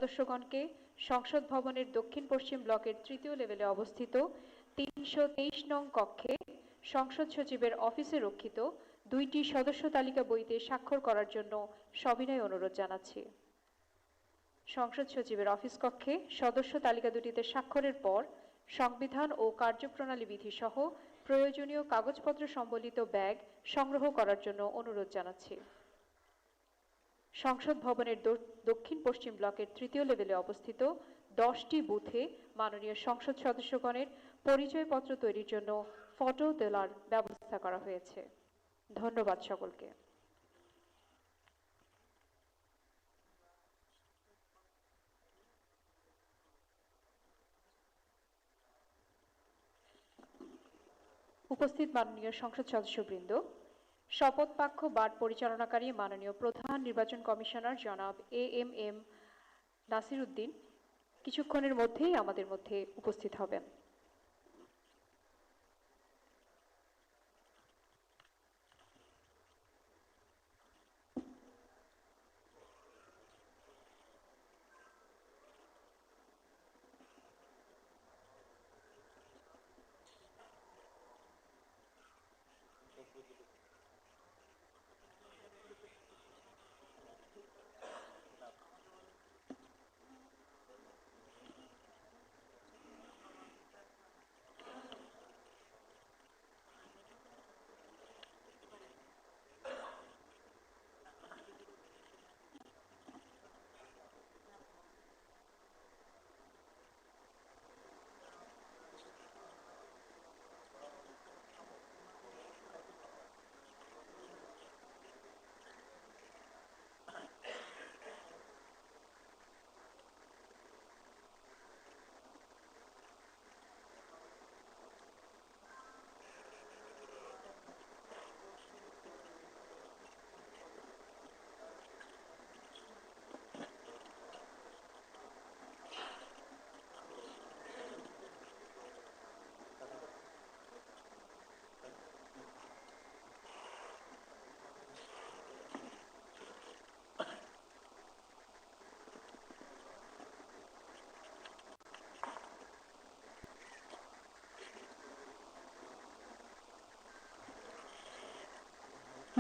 সদস্যগণকে সংসদ ভবনের দক্ষিণ পশ্চিম ব্লকের তৃতীয় লেভেলে অবস্থিত ৩২৩ নং কক্ষে সংসদ সচিবের অফিসে রক্ষিত 2টি সদস্য তালিকা বইতে স্বাক্ষর করার জন্য সবিনয় অনুরোধ জানাচ্ছি। সংসদ সচিবের অফিস কক্ষে সদস্য তালিকা দুটিতে স্বাক্ষরের পর সংবিধান ও কার্যপ্রণালী বিধি সহ প্রয়োজনীয় কাগজপত্র সম্বলিত ব্যাগ সংগ্রহ করার জন্য অনুরোধ জানাচ্ছি। সংসদ ভবনের দক্ষিণ পশ্চিম ব্লকের তৃতীয় লেভেলে অবস্থিত 10টি বুথে মাননীয় সংসদ সদস্যগণের পরিচয়পত্র তৈরির জন্য ফটো তোলার ব্যবস্থা করা হয়েছে। ধন্যবাদ সকলকে। উপস্থিত মাননীয় সংসদ সদস্যবৃন্দ, শপথ বাক্য পাঠ পরিচালনাকারী মাননীয় প্রধান নির্বাচন কমিশনার জনাব এএমএম নাসির উদ্দিন কিছুক্ষণের মধ্যেই আমাদের মধ্যে উপস্থিত হবেন।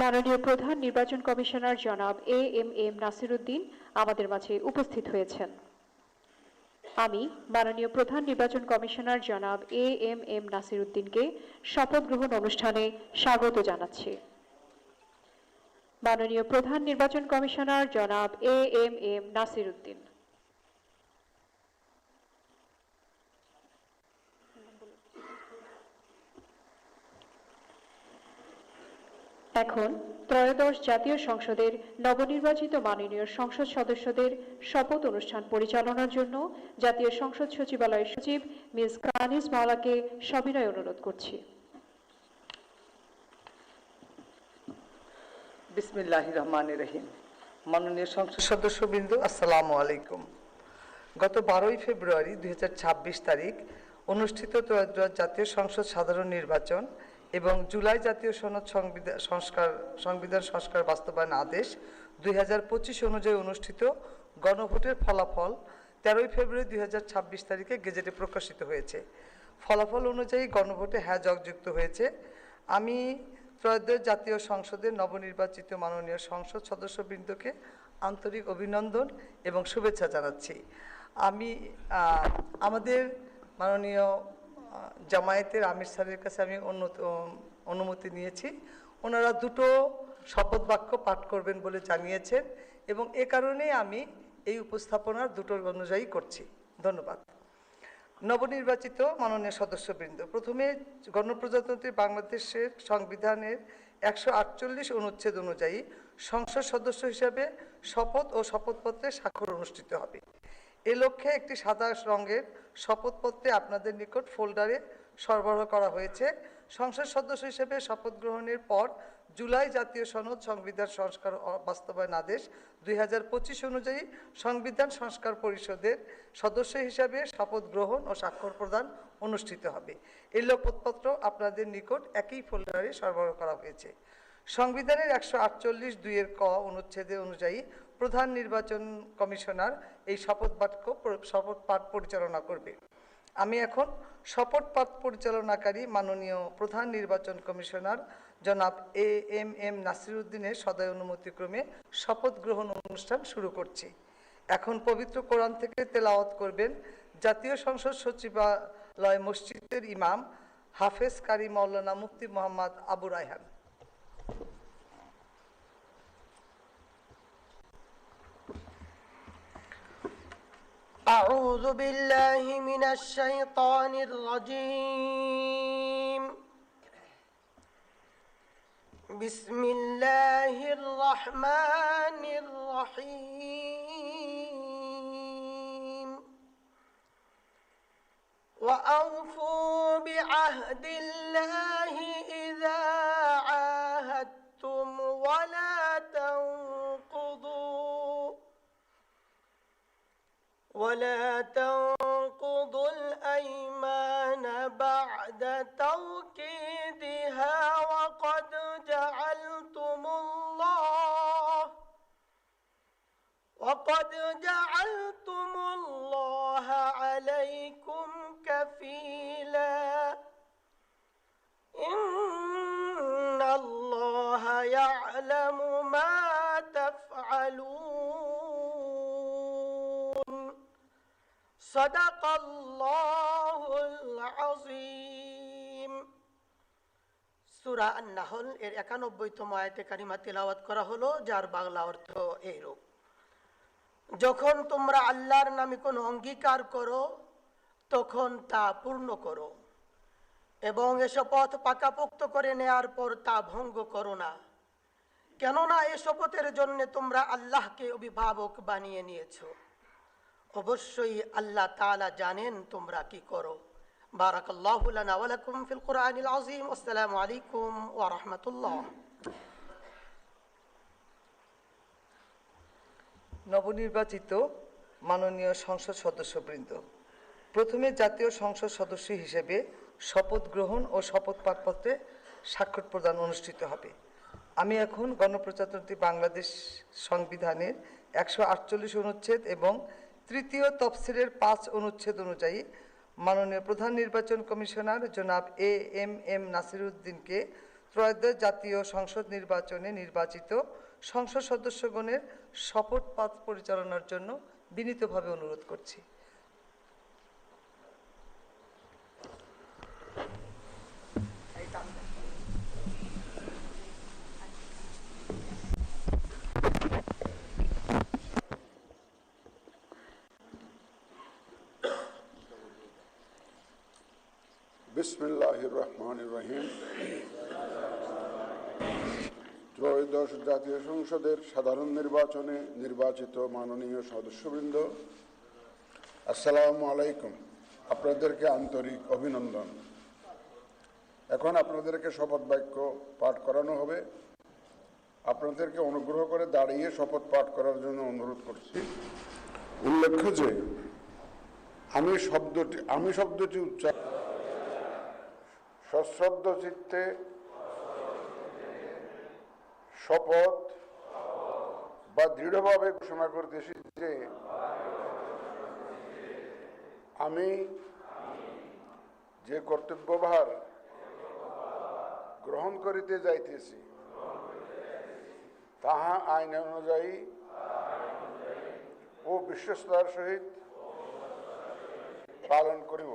মাননীয় প্রধান নির্বাচন কমিশনার জনাব এএমএম নাসির উদ্দিন আমাদের মাঝে উপস্থিত হয়েছেন। আমি মাননীয় প্রধান নির্বাচন কমিশনার জনাব এএমএম নাসির উদ্দিনকে শপথ গ্রহণ অনুষ্ঠানে স্বাগত জানাচ্ছি। মাননীয় প্রধান নির্বাচন কমিশনার জনাব এএমএম নাসির উদ্দিন। এখন ত্রয়োদশ জাতীয় সংসদের নবনির্বাচিত মাননীয় সংসদ সদস্যদের শপথ অনুষ্ঠান পরিচালনার জন্য জাতীয় সংসদ সচিবালয়ের সচিব মিস কানিজ মাওলাকে সবিনয় অনুরোধ করছি। বিসমিল্লাহির রহমানির রহিম। মাননীয় সংসদ সদস্যবৃন্দ, আসসালামু আলাইকুম। গত 12ই ফেব্রুয়ারি 2026 তারিখ অনুষ্ঠিত ত্রয়োদশ জাতীয় সংসদ সাধারণ নির্বাচন এবং জুলাই জাতীয় সনদ সংবিধান সংস্কার বাস্তবায়ন আদেশ 2025 অনুযায়ী অনুষ্ঠিত গণভোটের ফলাফল 13ই ফেব্রুয়ারি 2026 তারিখে গেজেটে প্রকাশিত হয়েছে। ফলাফল অনুযায়ী গণভোটে হ্যাঁ যুক্ত হয়েছে। আমি ত্রয়োদশ জাতীয় সংসদের নবনির্বাচিত মাননীয় সংসদ সদস্যবৃন্দকে আন্তরিক অভিনন্দন এবং শুভেচ্ছা জানাচ্ছি। আমি আমাদের মাননীয় জামায়াতের আমির স্যারের কাছে আমি অনুমতি নিয়েছি। ওনারা দুটো শপথ বাক্য পাঠ করবেন বলে জানিয়েছেন এবং এ কারণেই আমি এই উপস্থাপনার দুটোর অনুযায়ী করছি। ধন্যবাদ। নবনির্বাচিত মাননীয় সদস্যবৃন্দ, প্রথমে গণপ্রজাতন্ত্রী বাংলাদেশের সংবিধানের 148 অনুচ্ছেদ অনুযায়ী সংসদ সদস্য হিসাবে শপথ ও শপথপত্রে স্বাক্ষর অনুষ্ঠিত হবে। এ লক্ষ্যে একটি সাদা রঙের শপথপত্রে আপনাদের নিকট ফোল্ডারে সরবরাহ করা হয়েছে। সংসদ সদস্য হিসেবে শপথ গ্রহণের পর জুলাই জাতীয় সনদ সংবিধান সংস্কার বাস্তবায়ন আদেশ 2025 অনুযায়ী সংবিধান সংস্কার পরিষদের সদস্য হিসাবে শপথ গ্রহণ ও স্বাক্ষর প্রদান অনুষ্ঠিত হবে। এই শপথপত্র আপনাদের নিকট একই ফোল্ডারে সরবরাহ করা হয়েছে। সংবিধানের 148(2) ক অনুচ্ছেদ অনুযায়ী প্রধান নির্বাচন কমিশনার এই শপথ পাঠ পরিচালনা করবে। আমি এখন শপথ পাঠ পরিচালনাকারী মাননীয় প্রধান নির্বাচন কমিশনার জনাব এম নাসিরউদ্দিনের সদয় অনুমতিক্রমে শপথ গ্রহণ অনুষ্ঠান শুরু করছি। এখন পবিত্র কোরআন থেকে তেলাওয়াত করবেন জাতীয় সংসদ সচিবালয় মসজিদের ইমাম হাফেজ কারি মাওলানা মুফতি মোহাম্মদ আবু রায়হান। أعوذ بالله من الشيطان الرجيم. بسم الله الرحمن الرحيم. وأوفوا بعهد الله إذا عاهدتم ولا تنقضوا الأيمان بعد توكيدها وقد جعلتم الله عليكم كفيلا إن الله يعلم ما تفعلون صدق الله العظيم. সূরা আন-নাহল এর 91তম আয়াতে কারিমা তেলাওয়াত করা হলো, যার বাংলা অর্থ এইরূপ: যখন তোমরা আল্লাহর নামে কোনো অঙ্গীকার করো তখন তা পূর্ণ করো এবং এ শপথ পাকাপোক্ত করে নেয়ার পর তা ভঙ্গ করো না, কেননা এ শপথের জন্য তোমরা আল্লাহকে অভিভাবক বানিয়ে নিয়েছো। অবশ্যই আল্লাহ তাআলা জানেন তোমরা কি করো। বারাকাল্লাহু লানা ওয়া লাকুম ফিল কুরআনিল আযীম। আসসালামু আলাইকুম ওয়া রাহমাতুল্লাহ। নবনির্বাচিত মাননীয় সংসদ সদস্যবৃন্দ, প্রথমে জাতীয় সংসদ সদস্য হিসেবে শপথ গ্রহণ ও শপথ পাঠপত্রে স্বাক্ষর প্রদান অনুষ্ঠিত হবে। আমি এখন গণপ্রজাতন্ত্রী বাংলাদেশ সংবিধানের 148 অনুচ্ছেদ এবং তৃতীয় তফসিলের 5 অনুচ্ছেদ অনুযায়ী মাননীয় প্রধান নির্বাচন কমিশনার জনাব এম নাসিরউদ্দিনকে ত্রয়োদশ জাতীয় সংসদ নির্বাচনে নির্বাচিত সংসদ সদস্যগণের শপথ পাঠ পরিচালনার জন্য বিনীতভাবে অনুরোধ করছি। বিসমিল্লাহির রহমানির রহিম। ত্রয়োদশ জাতীয় সংসদের সাধারণ নির্বাচনে নির্বাচিত মাননীয় সদস্যবৃন্দ, আসসালামু আলাইকুম। আপনাদেরকে আন্তরিক অভিনন্দন। এখন আপনাদেরকে শপথ বাক্য পাঠ করানো হবে। আপনাদেরকে অনুগ্রহ করে দাঁড়িয়ে শপথ পাঠ করার জন্য অনুরোধ করছি। উল্লেখ্য যে আমি শব্দটি উচ্চারণ সশ্রদ্ধ চিত্তে শপথ বা দৃঢ়ভাবে ঘোষণা করতেছি যে আমি যে কর্তব্যভার গ্রহণ করিতে যাইতেছি তাহা আইন অনুযায়ী ও বিশ্বস্ততার সহিত পালন করিব।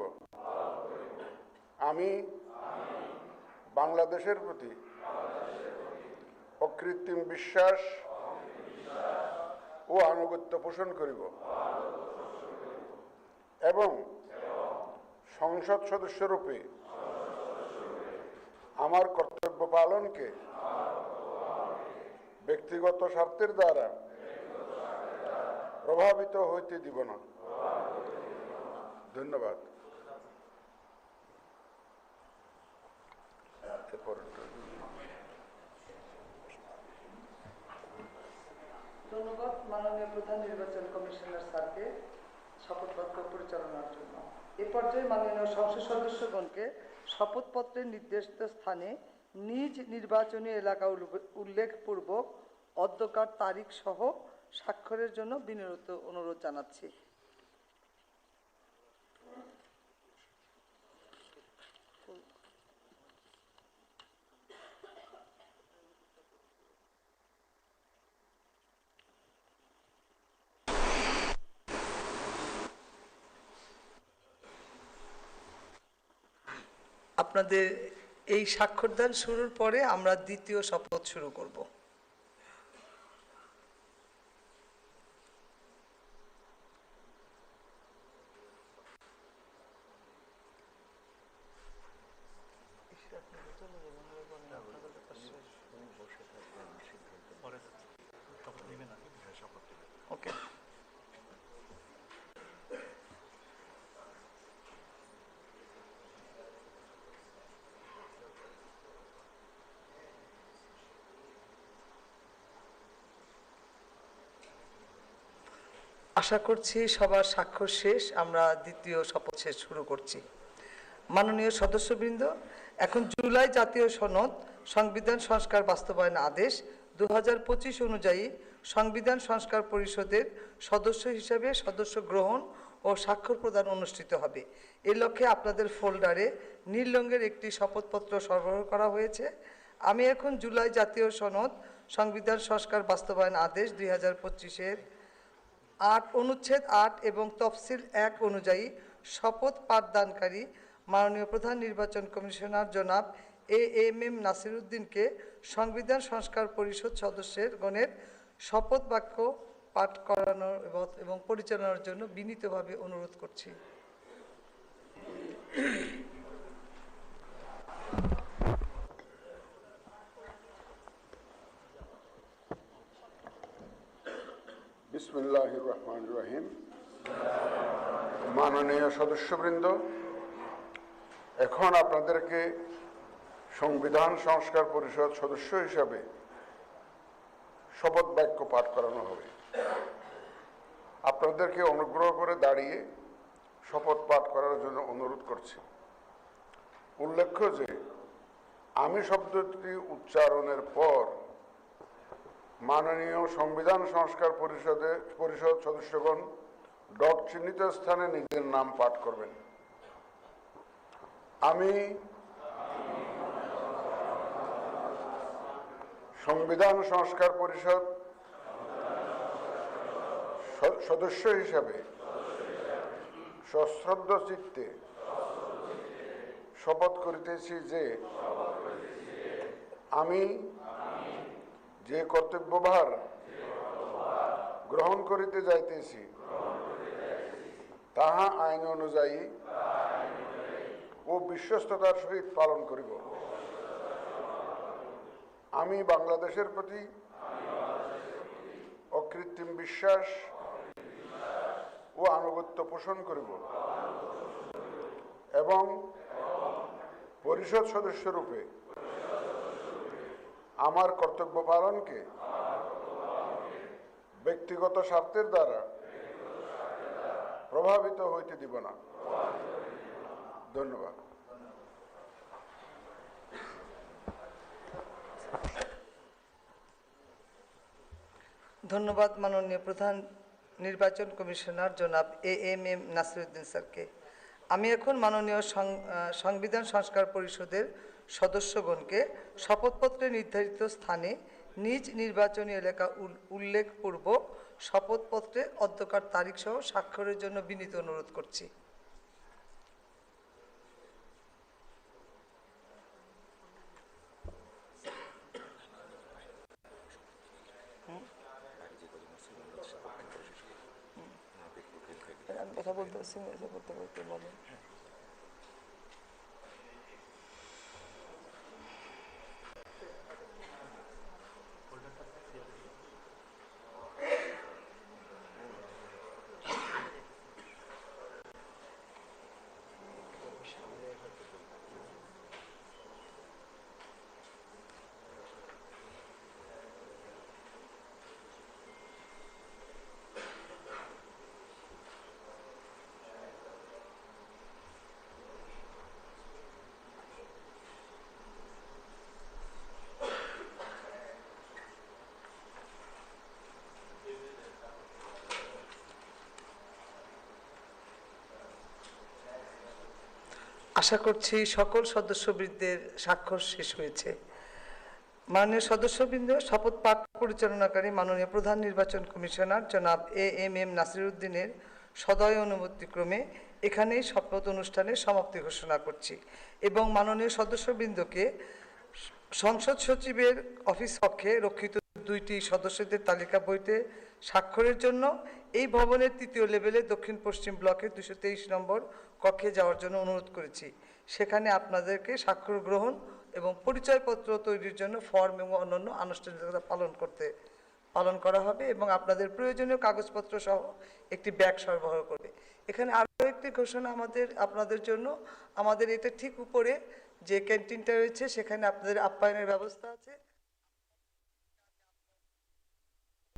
আমি বাংলাদেশের প্রতি অকৃত্রিম বিশ্বাস ও আনুগত্য পোষণ করিব এবং সংসদ সদস্যরূপে আমার কর্তব্য পালনকে ব্যক্তিগত স্বার্থের দ্বারা প্রভাবিত হইতে দিব না। ধন্যবাদ। ধন্যবাদ মাননীয় প্রধান নির্বাচন কমিশনার স্যারকে শপথ বাক্য পরিচালনার জন্য। এ পর্যায়ে মাননীয় সংসদ সদস্যগণকে শপথপত্রের নির্দিষ্ট স্থানে নিজ নির্বাচনী এলাকা উল্লেখপূর্বক অধ্যকার তারিখ সহ স্বাক্ষরের জন্য বিনীত অনুরোধ জানাচ্ছি। আপনাদের এই স্বাক্ষরদান শুরুর পরে আমরা দ্বিতীয় শপথ শুরু করব। ওকে, আশা করছি সবার স্বাক্ষর শেষ। আমরা দ্বিতীয় শপথ শেষ শুরু করছি। মাননীয় সদস্যবৃন্দ, এখন জুলাই জাতীয় সনদ সংবিধান সংস্কার বাস্তবায়ন আদেশ 2025 অনুযায়ী সংবিধান সংস্কার পরিষদের সদস্য হিসেবে সদস্য গ্রহণ ও স্বাক্ষর প্রদান অনুষ্ঠিত হবে। এই লক্ষ্যে আপনাদের ফোল্ডারে নীল রঙের একটি শপথপত্র সরবরাহ করা হয়েছে। আমি এখন জুলাই জাতীয় সনদ সংবিধান সংস্কার বাস্তবায়ন আদেশ 2025-এর 8 অনুচ্ছেদ 8 এবং তফসিল 1 অনুযায়ী শপথ পাঠদানকারী মাননীয় প্রধান নির্বাচন কমিশনার জনাব AMM নাসির উদ্দিনকে সংবিধান সংস্কার পরিষদ সদস্যের গণের শপথ বাক্য পাঠ করানোর এবং পরিচালনার জন্য বিনীতভাবে অনুরোধ করছি। বিসমিল্লাহির রহমানির রহিম। মাননীয় সদস্যবৃন্দ, এখন আপনাদেরকে সংবিধান সংস্কার পরিষদ সদস্য হিসাবে শপথ বাক্য পাঠ করানো হবে। আপনাদেরকে অনুগ্রহ করে দাঁড়িয়ে শপথ পাঠ করার জন্য অনুরোধ করছি। উল্লেখ্য যে আমি শব্দটি উচ্চারণের পর মাননীয় সংবিধান সংস্কার পরিষদ সদস্যগণ ডট চিহ্নিত স্থানে নিজের নাম পাঠ করবেন। আমি সংবিধান সংস্কার পরিষদ সদস্য হিসাবে সশ্রদ্ধ চিত্তে শপথ করিতেছি যে আমি যে কর্তব্যভার গ্রহণ করিতে যাইতেছি তাহা আইন অনুযায়ী ও বিশ্বস্ততার সহিত পালন করিব। আমি বাংলাদেশের প্রতি অকৃত্রিম বিশ্বাস ও আনুগত্য পোষণ করিব এবং পরিষদ সদস্যরূপে আমার কর্তব্য পালনকে ব্যক্তিগত স্বার্থের দ্বারা প্রভাবিত হইতে দিব না। ধন্যবাদ। ধন্যবাদ মাননীয় প্রধান নির্বাচন কমিশনার জনাব AMM নাসির উদ্দিন স্যারকে। আমি এখন মাননীয় সংবিধান সংস্কার পরিষদের সদস্যগণকে শপথপত্রে নির্ধারিত স্থানে নিজ নির্বাচনী এলাকা উল্লেখপূর্বক শপথপত্রে অধ্যকার তারিখ সহ স্বাক্ষরের জন্য বিনীত অনুরোধ করছি। কথা বলতে করতে করতে বলেন। আশা করছি সকল সদস্যবৃন্দের স্বাক্ষর শেষ হয়েছে। মাননীয় সদস্যবৃন্দ, শপথ পাঠ পরিচালনাকারী মাননীয় প্রধান নির্বাচন কমিশনার জনাব এএমএম নাসিরউদ্দিনের সদয় অনুমতিক্রমে এখানেই শপথ অনুষ্ঠানের সমাপ্তি ঘোষণা করছি এবং মাননীয় সদস্যবৃন্দকে সংসদ সচিবের অফিস কক্ষে রক্ষিত 2টি সদস্যদের তালিকা বইতে স্বাক্ষরের জন্য এই ভবনের 3য় লেভেলে দক্ষিণ পশ্চিম ব্লকের 223 নম্বর কক্ষে যাওয়ার জন্য অনুরোধ করেছি। সেখানে আপনাদেরকে স্বাক্ষর গ্রহণ এবং পরিচয়পত্র তৈরির জন্য ফর্ম এবং অন্যান্য আনুষ্ঠানিকতা পালন করা হবে এবং আপনাদের প্রয়োজনীয় কাগজপত্র সহ একটি ব্যাগ সরবরাহ করবে। এখানে আরও একটি ঘোষণা আপনাদের জন্য, আমাদের এটা ঠিক উপরে যে ক্যান্টিনটা রয়েছে সেখানে আপনাদের আপ্যায়নের ব্যবস্থা আছে।